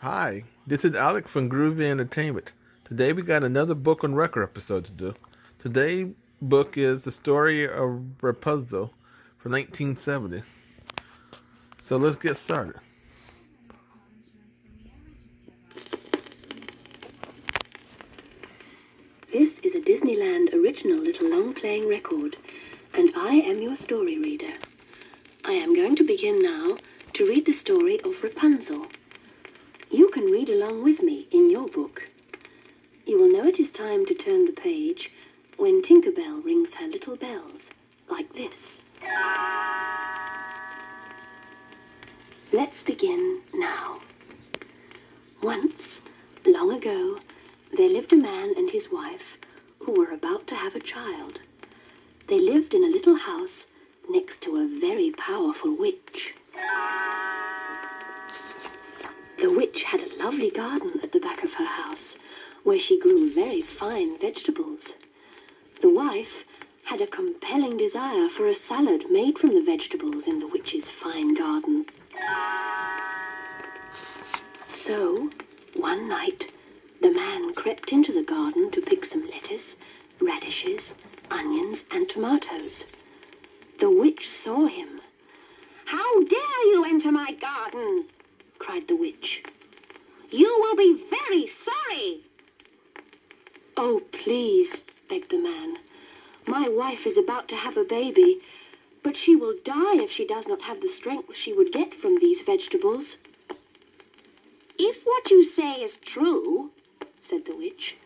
Hi, this is Alex from Groovy Entertainment. Today we got another book on record episode to do. Today's book is The Story of Rapunzel from 1970. So let's get started. This is a Disneyland original little long-playing record, and I am your story reader. I am going to begin now to read the story of Rapunzel. You can read along with me in your book. You will know it is time to turn the page when Tinker Bell rings her little bells, like this. Let's begin now. Once, long ago, there lived a man and his wife who were about to have a child. They lived in a little house next to a very powerful witch. The witch had a lovely garden at the back of her house, where she grew very fine vegetables. The wife had a compelling desire for a salad made from the vegetables in the witch's fine garden. So, one night, the man crept into the garden to pick some lettuce, radishes, onions, and tomatoes. The witch saw him. "How dare you enter my garden?" cried the witch. "You will be very sorry." "Oh, please," begged the man. "My wife is about to have a baby, but she will die if she does not have the strength she would get from these vegetables." "If what you say is true," said the witch,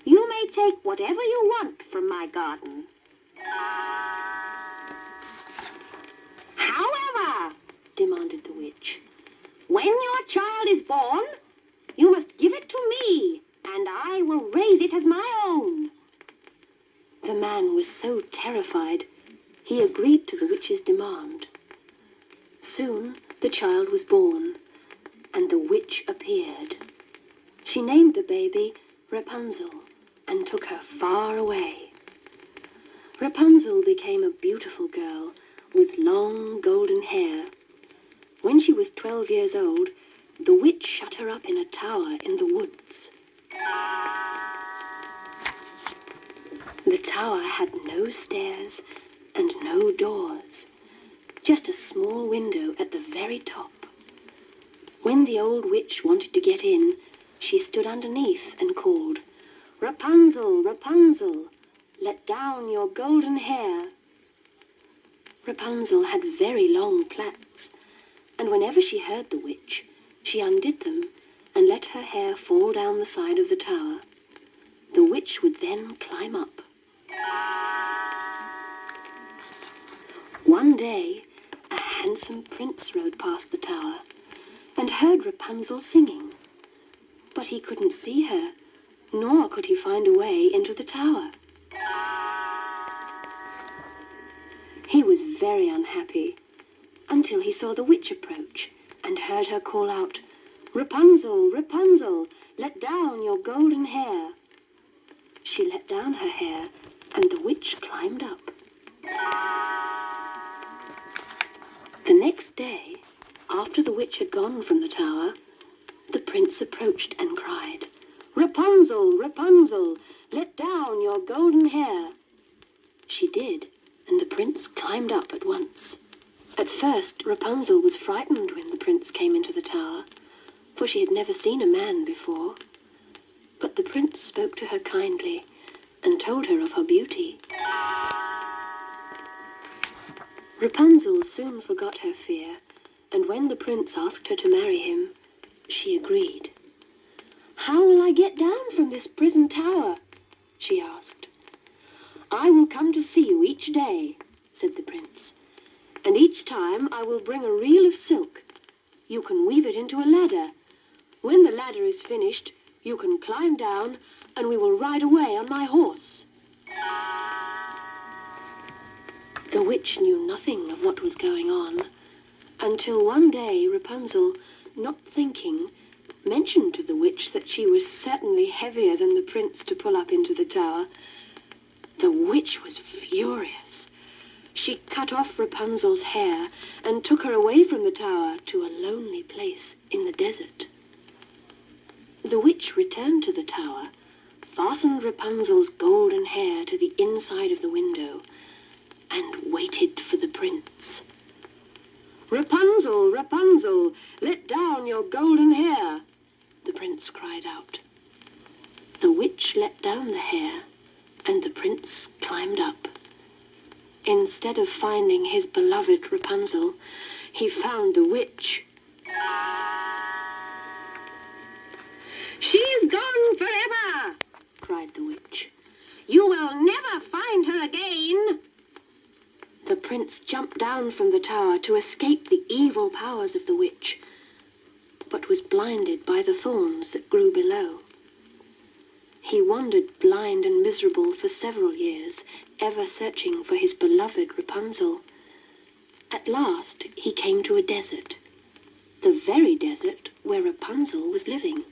"you may take whatever you want from my garden. However," demanded the witch, "when your child is born, you must give it to me, and I will raise it as my own." The man was so terrified, he agreed to the witch's demand. Soon the child was born, and the witch appeared. She named the baby Rapunzel and took her far away. Rapunzel became a beautiful girl with long golden hair. When she was 12 years old, the witch shut her up in a tower in the woods. The tower had no stairs and no doors, just a small window at the very top. When the old witch wanted to get in, she stood underneath and called, "Rapunzel, Rapunzel, let down your golden hair." Rapunzel had very long plaits, and whenever she heard the witch, she undid them and let her hair fall down the side of the tower. The witch would then climb up. One day, a handsome prince rode past the tower and heard Rapunzel singing. But he couldn't see her, nor could he find a way into the tower. He was very unhappy until he saw the witch approach and heard her call out, "Rapunzel, Rapunzel, let down your golden hair." She let down her hair, and the witch climbed up. The next day, after the witch had gone from the tower, the prince approached and cried, "Rapunzel, Rapunzel, let down your golden hair." She did, and the prince climbed up at once. At first, Rapunzel was frightened when the prince came into the tower, for she had never seen a man before. But the prince spoke to her kindly and told her of her beauty. Rapunzel soon forgot her fear, and when the prince asked her to marry him, she agreed. "How will I get down from this prison tower?" she asked. "I will come to see you each day," said the prince, "and each time I will bring a reel of silk. You can weave it into a ladder. When the ladder is finished, you can climb down, and we will ride away on my horse." The witch knew nothing of what was going on, until one day Rapunzel, not thinking, mentioned to the witch that she was certainly heavier than the prince to pull up into the tower. The witch was furious. She cut off Rapunzel's hair and took her away from the tower to a lonely place in the desert. The witch returned to the tower, fastened Rapunzel's golden hair to the inside of the window, and waited for the prince. "Rapunzel, Rapunzel, let down your golden hair," the prince cried out. The witch let down the hair, and the prince climbed up. Instead of finding his beloved Rapunzel, he found the witch. "She's gone forever!" cried the witch. "You will never find her again!" The prince jumped down from the tower to escape the evil powers of the witch, but was blinded by the thorns that grew below. He wandered blind and miserable for several years, ever searching for his beloved Rapunzel. At last he came to a desert, the very desert where Rapunzel was living.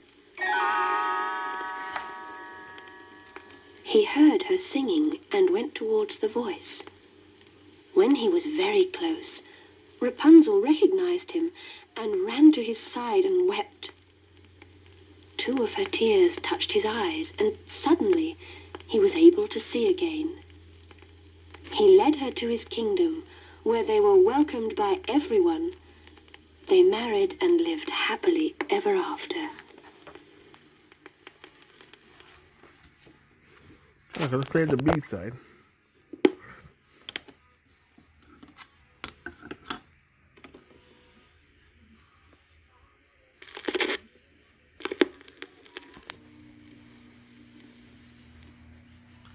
He heard her singing and went towards the voice. When he was very close, Rapunzel recognized him and ran to his side and wept. 2 of her tears touched his eyes, and suddenly he was able to see again. He led her to his kingdom, where they were welcomed by everyone. They married and lived happily ever after. Okay, let's play the B side.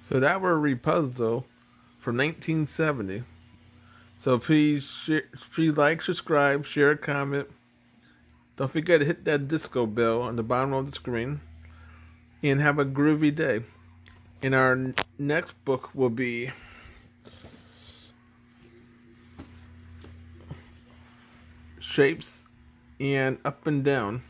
So that were Rapunzel from 1970. So please like, subscribe, share, comment. Don't forget to hit that disco bell on the bottom of the screen. And have a groovy day. And our next book will be Shapes and Up and Down.